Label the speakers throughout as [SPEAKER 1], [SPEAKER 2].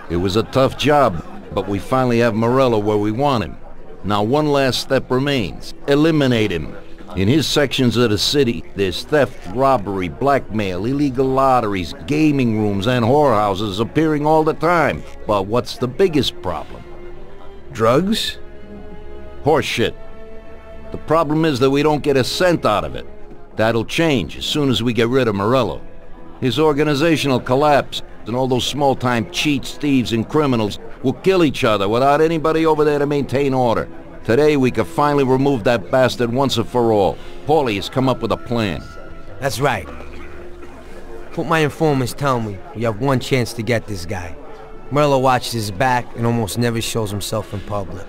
[SPEAKER 1] It was a tough job, but we finally have Morello where we want him. Now one last step remains. Eliminate him. In his sections of the city, there's theft, robbery, blackmail, illegal lotteries, gaming rooms, and whorehouses appearing all the time. But what's the biggest problem?
[SPEAKER 2] Drugs?
[SPEAKER 1] Horseshit. The problem is that we don't get a cent out of it. That'll change as soon as we get rid of Morello. His organization will collapse, and all those small-time cheats, thieves, and criminals will kill each other without anybody over there to maintain order. Today we could finally remove that bastard once and for all. Paulie has come up with a plan.
[SPEAKER 3] That's right. What my informants tell me, we have one chance to get this guy. Morello watches his back and almost never shows himself in public.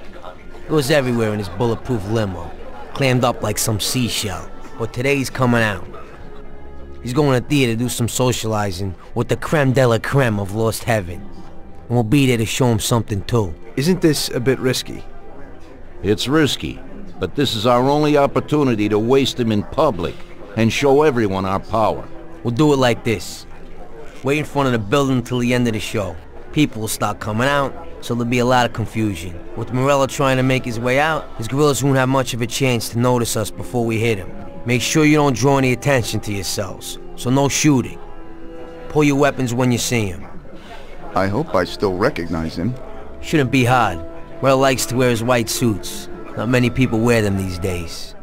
[SPEAKER 3] He goes everywhere in his bulletproof limo, clammed up like some seashell. But today he's coming out. He's going to theater to do some socializing with the creme de la creme of Lost Heaven. And we'll be there to show him something too.
[SPEAKER 2] Isn't this a bit risky?
[SPEAKER 1] It's risky, but this is our only opportunity to waste him in public and show everyone our power.
[SPEAKER 3] We'll do it like this. Wait in front of the building until the end of the show. People will start coming out, so there'll be a lot of confusion. With Morello trying to make his way out, his guerrillas won't have much of a chance to notice us before we hit him. Make sure you don't draw any attention to yourselves, so no shooting. Pull your weapons when you see him.
[SPEAKER 4] I hope I still recognize him.
[SPEAKER 3] Shouldn't be hard. Morello likes to wear his white suits. Not many people wear them these days.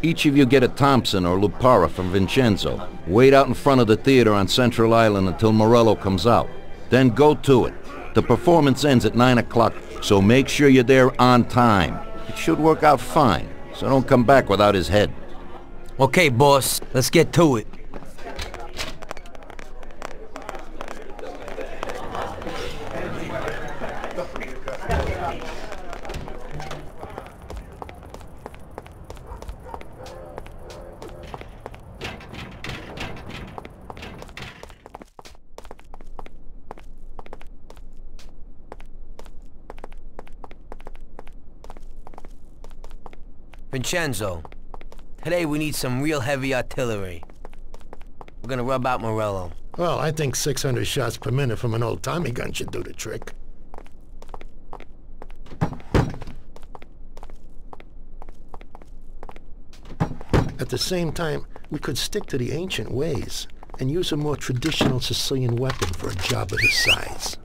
[SPEAKER 1] Each of you get a Thompson or Lupara from Vincenzo. Wait out in front of the theater on Central Island until Morello comes out. Then go to it. The performance ends at 9 o'clock, so make sure you're there on time. It should work out fine, so don't come back without his head.
[SPEAKER 3] Okay, boss, let's get to it. Vincenzo, today we need some real heavy artillery. We're gonna rub out Morello.
[SPEAKER 5] Well, I think 600 shots per minute from an old Tommy gun should do the trick. At the same time, we could stick to the ancient ways and use a more traditional Sicilian weapon for a job of this size.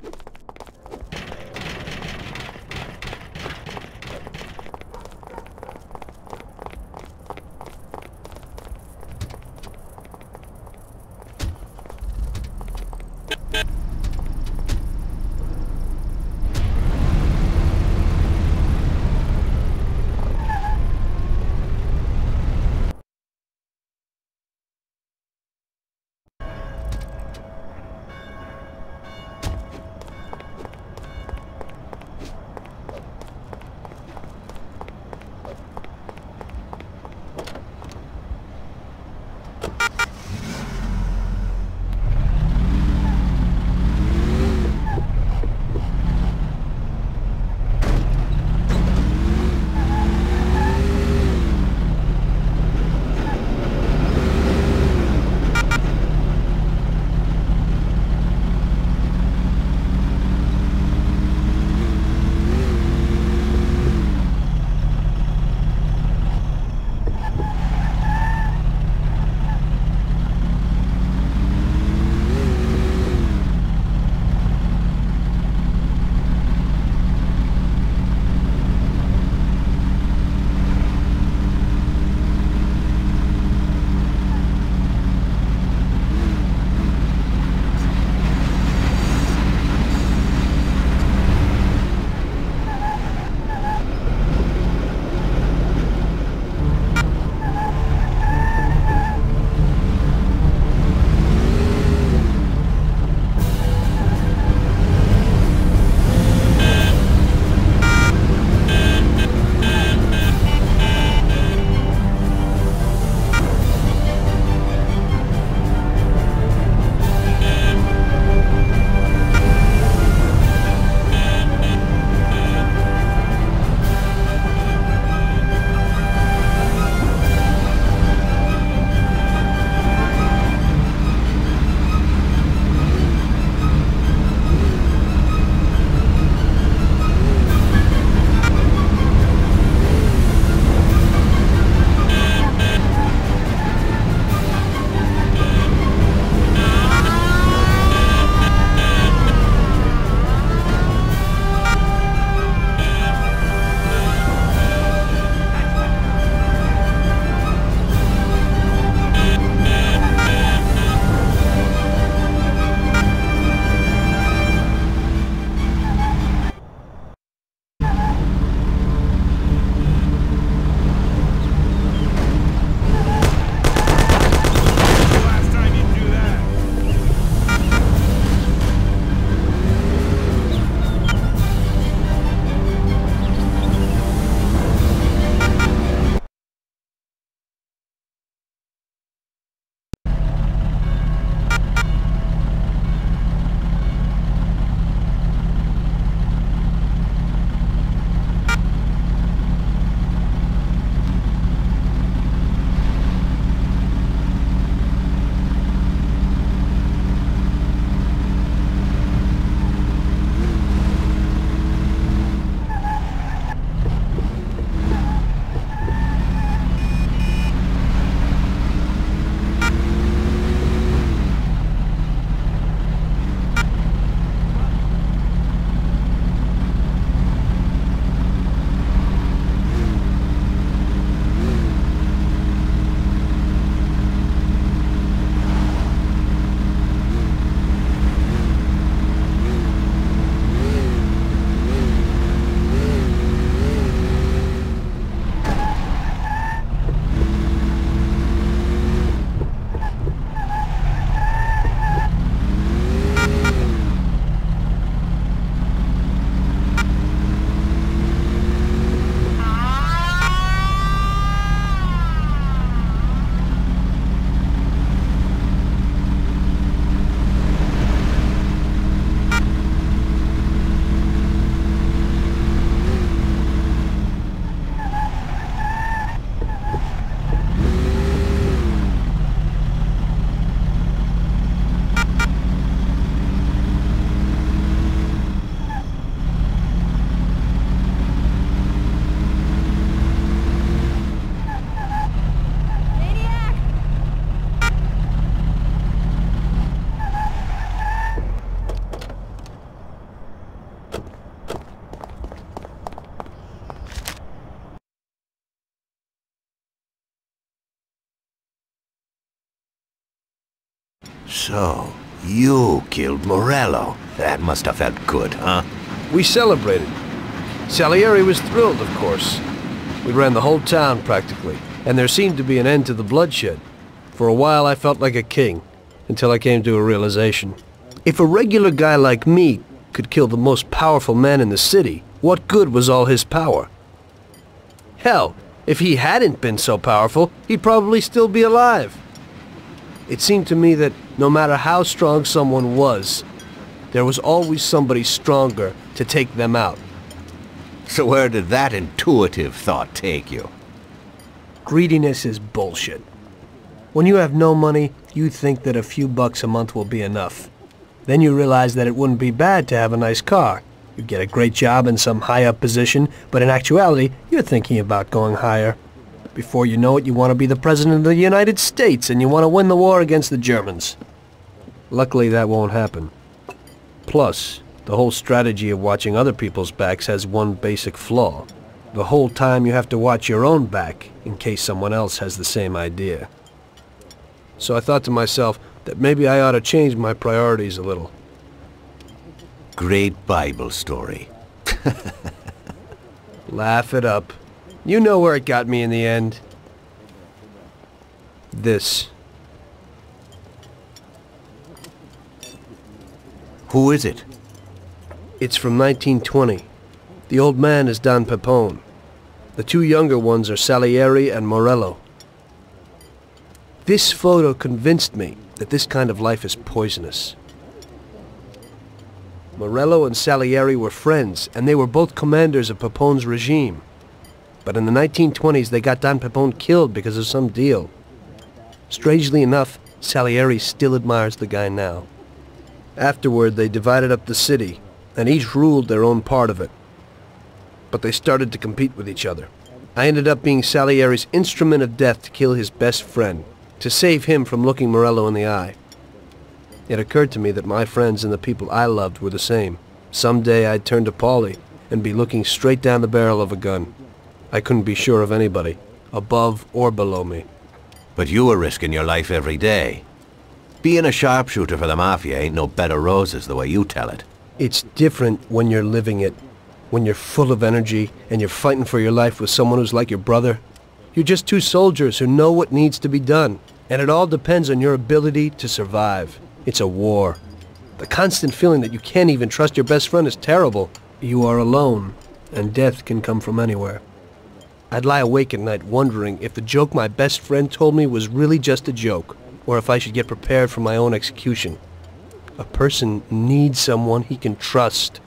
[SPEAKER 6] So, you killed Morello. That must have felt good, huh?
[SPEAKER 2] We celebrated. Salieri was thrilled, of course. We ran the whole town, practically, and there seemed to be an end to the bloodshed. For a while, I felt like a king, until I came to a realization. If a regular guy like me could kill the most powerful man in the city, what good was all his power? Hell, if he hadn't been so powerful, he'd probably still be alive. It seemed to me that no matter how strong someone was, there was always somebody stronger to take them out.
[SPEAKER 6] So where did that intuitive thought take you?
[SPEAKER 2] Greediness is bullshit. When you have no money, you think that a few bucks a month will be enough. Then you realize that it wouldn't be bad to have a nice car. You get a great job in some high-up position, but in actuality, you're thinking about going higher. Before you know it, you want to be the President of the United States, and you want to win the war against the Germans. Luckily, that won't happen. Plus, the whole strategy of watching other people's backs has one basic flaw. The whole time you have to watch your own back, in case someone else has the same idea. So I thought to myself that maybe I ought to change my priorities a little.
[SPEAKER 6] Great Bible story.
[SPEAKER 2] Laugh it up. You know where it got me in the end. This.
[SPEAKER 6] Who is it?
[SPEAKER 2] It's from 1920. The old man is Don Pepone. The two younger ones are Salieri and Morello. This photo convinced me that this kind of life is poisonous. Morello and Salieri were friends, and they were both commanders of Pepone's regime. But in the 1920s, they got Don Pepone killed because of some deal. Strangely enough, Salieri still admires the guy now. Afterward, they divided up the city, and each ruled their own part of it. But they started to compete with each other. I ended up being Salieri's instrument of death to kill his best friend, to save him from looking Morello in the eye. It occurred to me that my friends and the people I loved were the same. Someday I'd turn to Paulie and be looking straight down the barrel of a gun. I couldn't be sure of anybody, above or below me.
[SPEAKER 6] But you were risking your life every day. Being a sharpshooter for the Mafia ain't no bed of roses the way you tell it.
[SPEAKER 2] It's different when you're living it. When you're full of energy and you're fighting for your life with someone who's like your brother. You're just two soldiers who know what needs to be done. And it all depends on your ability to survive. It's a war. The constant feeling that you can't even trust your best friend is terrible. You are alone, and death can come from anywhere. I'd lie awake at night wondering if the joke my best friend told me was really just a joke, or if I should get prepared for my own execution. A person needs someone he can trust.